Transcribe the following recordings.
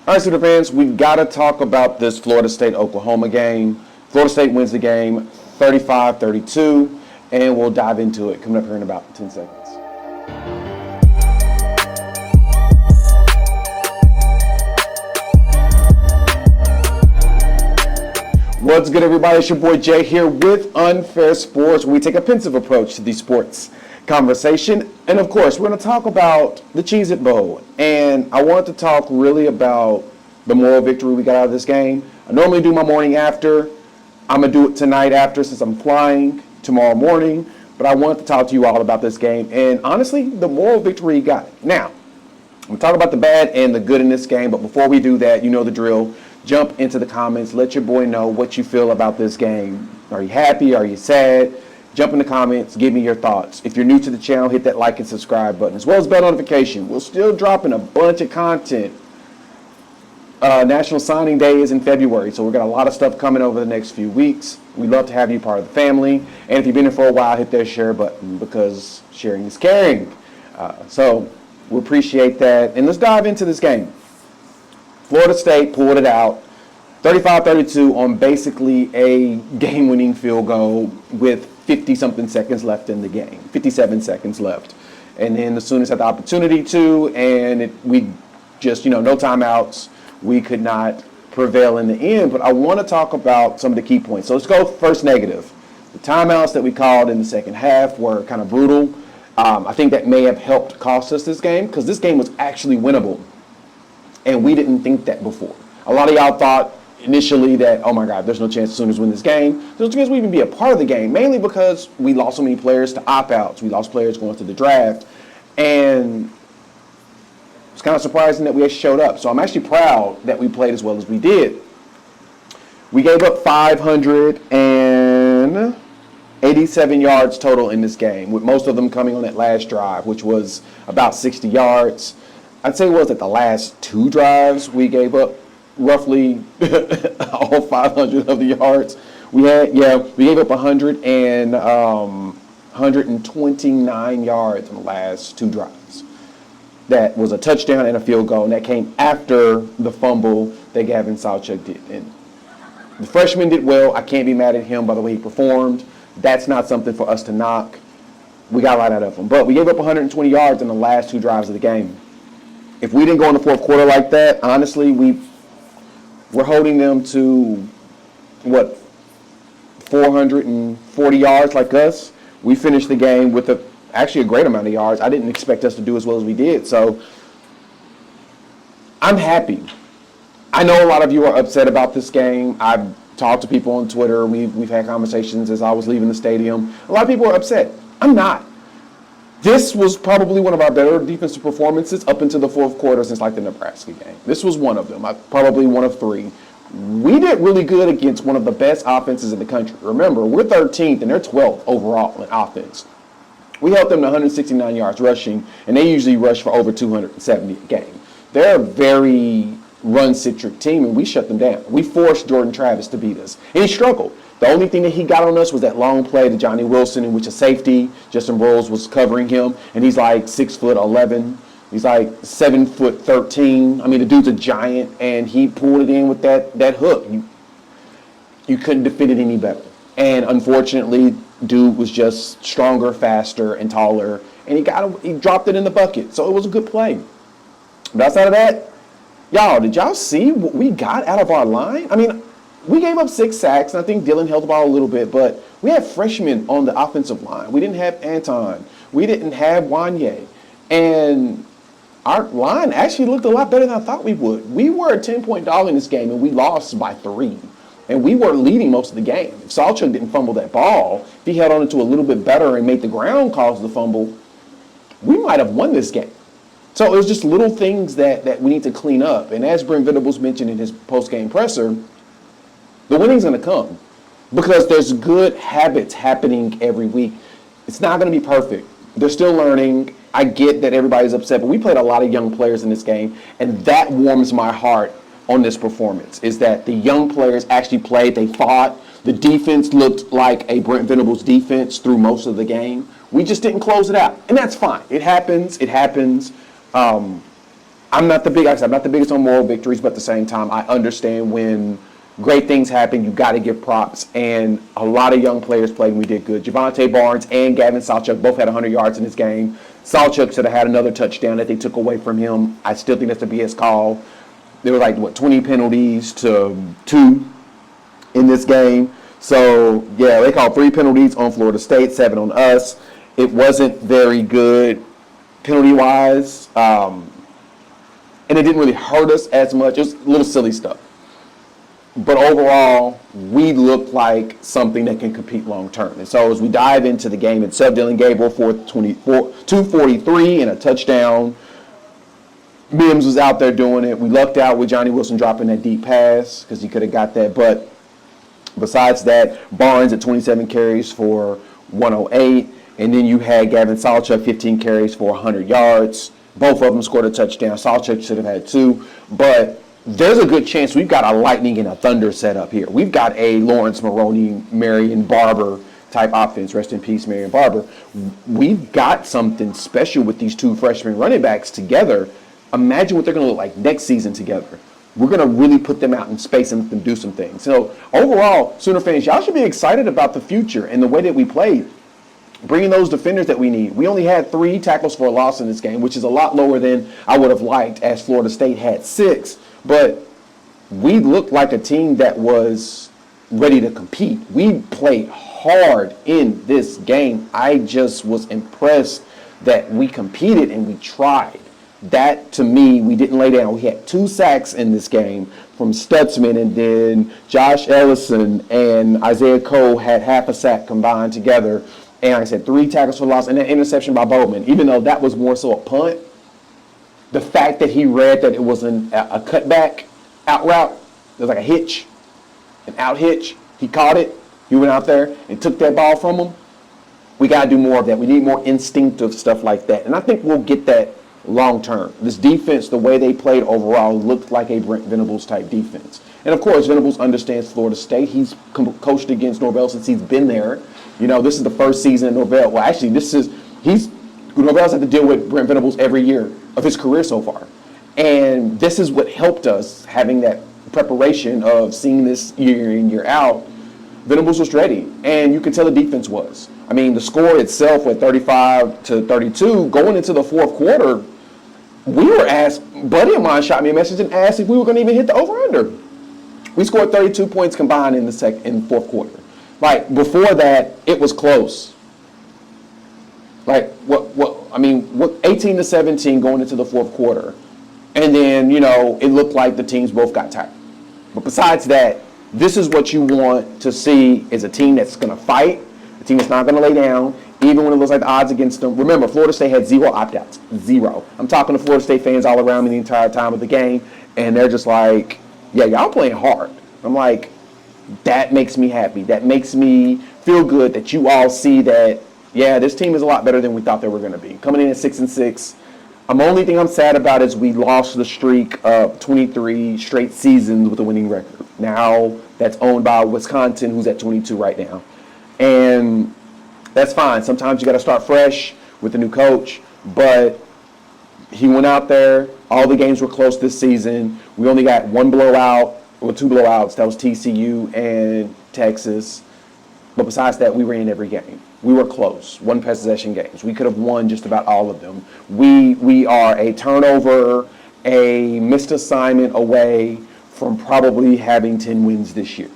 All right, Sooner fans, we've got to talk about this Florida State-Oklahoma game. Florida State wins the game 35-32, and we'll dive into it coming up here in about 10 seconds. What's good, everybody? It's your boy Jay here with Unfair Sports, where we take a pensive approach to the sports conversation. And of course, we're going to talk about the Cheez-IT Bowl. And I want to talk really about the moral victory we got out of this game. I normally do my morning after. I'm going to do it tonight after since I'm flying tomorrow morning. But I want to talk to you all about this game and honestly, the moral victory we got. Now, we'll talk about the bad and the good in this game. But before we do that, you know the drill. Jump into the comments. Let your boy know what you feel about this game. Are you happy? Are you sad? Jump in the comments. Give me your thoughts. If you're new to the channel, hit that like and subscribe button, as well as bell notification. We're still dropping a bunch of content. National Signing Day is in February, so we've got a lot of stuff coming over the next few weeks. We'd love to have you part of the family. And if you've been here for a while, hit that share button because sharing is caring. So we appreciate that. And let's dive into this game. Florida State pulled it out 35-32 on basically a game-winning field goal with 50-something seconds left in the game, 57 seconds left. And then the Sooners had the opportunity to, and we just, no timeouts. We could not prevail in the end. But I want to talk about some of the key points. So let's go first negative. The timeouts that we called in the second half were kind of brutal. I think that may have helped cost us this game because this game was actually winnable. And we didn't think that before. A lot of y'all thought initially that, oh my God, there's no chance the Sooners win this game. There's no chance we even be a part of the game, mainly because we lost so many players to opt-outs. We lost players going to the draft. And it's kind of surprising that we actually showed up. So I'm actually proud that we played as well as we did. We gave up 587 yards total in this game, with most of them coming on that last drive, which was about 60 yards. I'd say it was at the last two drives we gave up roughly all 500 of the yards. We gave up 129 yards in the last two drives. That was a touchdown and a field goal, and that came after the fumble that Gavin Sawchuk did. And the freshman did well. I can't be mad at him by the way he performed. That's not something for us to knock. We got right out of him. But we gave up 120 yards in the last two drives of the game. If we didn't go in the fourth quarter like that, honestly, we're holding them to, 440 yards like us. We finished the game with actually a great amount of yards. I didn't expect us to do as well as we did. So I'm happy. I know a lot of you are upset about this game. I've talked to people on Twitter. We've had conversations as I was leaving the stadium. A lot of people are upset. I'm not. This was probably one of our better defensive performances up into the fourth quarter since like the Nebraska game. This was one of them, probably one of three. We did really good against one of the best offenses in the country. Remember, we're 13th and they're 12th overall in offense. We held them to 169 yards rushing, and they usually rush for over 270 a game. They're a very run-centric team, and we shut them down. We forced Jordan Travis to beat us, and he struggled. The only thing that he got on us was that long play to Johnny Wilson, in which a safety, Justin Broles, was covering him, and he's like 6'11". He's like 7'13". I mean, the dude's a giant, and he pulled it in with that hook. You couldn't defend it any better. And unfortunately, dude was just stronger, faster, and taller, and he dropped it in the bucket. So it was a good play. But outside of that, y'all, did y'all see what we got out of our line? I mean, we gave up 6 sacks, and I think Dylan held the ball a little bit, but we had freshmen on the offensive line. We didn't have Anton. We didn't have Wanye. And our line actually looked a lot better than I thought we would. We were a 10-point dog in this game, and we lost by 3. And we were leading most of the game. If Sawchuk didn't fumble that ball, if he held on to a little bit better and made the ground cause the fumble, we might have won this game. So it was just little things that we need to clean up. And as Brent Venables mentioned in his post-game presser, the winning's going to come because there's good habits happening every week. It's not going to be perfect. They're still learning. I get that everybody's upset, but we played a lot of young players in this game, and that warms my heart on this performance, is that the young players actually played. They fought. The defense looked like a Brent Venables defense through most of the game. We just didn't close it out, and that's fine. It happens. It happens. I'm not the biggest on moral victories, but at the same time, I understand when great things happen, you got to give props. And a lot of young players played and we did good. Javante Barnes and Gavin Sawchuk both had 100 yards in this game. Sawchuk should have had another touchdown that they took away from him. I still think that's a BS call. There were 20 penalties to 2 in this game. So, yeah, they called 3 penalties on Florida State, 7 on us. It wasn't very good penalty-wise. And it didn't really hurt us as much. It was a little silly stuff. But overall, we look like something that can compete long term. And so as we dive into the game itself, Dylan Gabriel for 243 and a touchdown. Mims was out there doing it. We lucked out with Johnny Wilson dropping that deep pass because he could have got that. But besides that, Barnes at 27 carries for 108. And then you had Gavin Sawchuk, 15 carries for 100 yards. Both of them scored a touchdown. Sawchuk should have had 2. But there's a good chance we've got a lightning and a thunder set up here. We've got a Lawrence Maroney, Marion Barber type offense. Rest in peace, Marion Barber. We've got something special with these 2 freshman running backs together. Imagine what they're going to look like next season together. We're going to really put them out in space and let them do some things. So overall, Sooner fans, y'all should be excited about the future and the way that we played. Bringing those defenders that we need. We only had 3 tackles for a loss in this game, which is a lot lower than I would have liked, as Florida State had 6. But we looked like a team that was ready to compete. We played hard in this game. I just was impressed that we competed and we tried. That, to me, we didn't lay down. We had 2 sacks in this game from Stutzman, and then Josh Ellison and Isaiah Cole had half a sack combined together. And like I said, 3 tackles for loss and an interception by Bowman. Even though that was more so a punt, the fact that he read that it was a cutback out route, it was like a hitch, an out hitch. He caught it. He went out there and took that ball from him. We got to do more of that. We need more instinctive stuff like that. And I think we'll get that long term. This defense, the way they played overall, looked like a Brent Venables type defense. And of course, Venables understands Florida State. He's coached against Norvell since he's been there. You know, this is the first season in Norvell. Well, actually, Norvell's had to deal with Brent Venables every year of his career so far. And this is what helped us, having that preparation of seeing this year in, year out. Venables was ready, and you could tell the defense was. I mean, the score itself at 35-32, going into the 4th quarter, we were asked, buddy of mine shot me a message and asked if we were going to even hit the over-under. We scored 32 points combined in the 4th quarter. Like, before that, it was close. Like, 18-17 going into the 4th quarter. And then, it looked like the teams both got tired. But besides that, this is what you want to see is a team that's going to fight, a team that's not going to lay down, even when it looks like the odds against them. Remember, Florida State had 0 opt-outs. 0. I'm talking to Florida State fans all around me the entire time of the game, and they're just like, yeah, y'all playing hard. I'm like, that makes me happy. That makes me feel good that you all see that, yeah, this team is a lot better than we thought they were going to be. Coming in at 6-6. Only thing I'm sad about is we lost the streak of 23 straight seasons with a winning record. Now that's owned by Wisconsin, who's at 22 right now. And that's fine. Sometimes you got to start fresh with a new coach. But he went out there. All the games were close this season. We only got 1 blowout. Or 2 blowouts. That was TCU and Texas. But besides that, we were in every game. We were close. 1 possession games. We could have won just about all of them. We are a turnover, a missed assignment away from probably having 10 wins this year.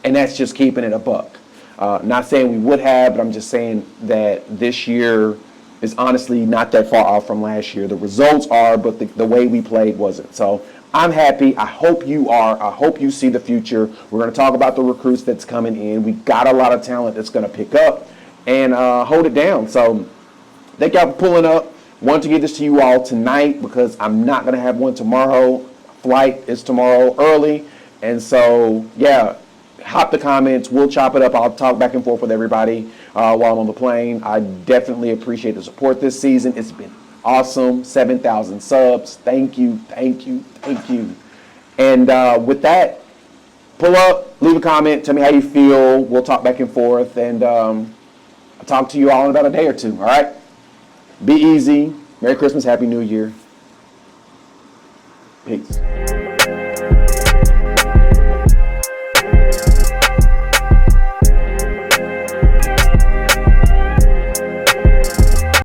And that's just keeping it a buck. Not saying we would have, but I'm just saying that this year is honestly not that far off from last year. The results are, but the way we played wasn't. So I'm happy. I hope you are. I hope you see the future. We're going to talk about the recruits that's coming in. We've got a lot of talent that's going to pick up and hold it down. So thank y'all for pulling up. Want to get this to you all tonight because I'm not going to have one tomorrow. Flight is tomorrow early. And so, yeah, hop the comments. We'll chop it up. I'll talk back and forth with everybody while I'm on the plane. I definitely appreciate the support this season. It's been awesome. 7,000 subs. Thank you, thank you, thank you. And with that, pull up, leave a comment, tell me how you feel. We'll talk back and forth, and I'll talk to you all in about a day or two, all right? Be easy. Merry Christmas, Happy New Year. Peace.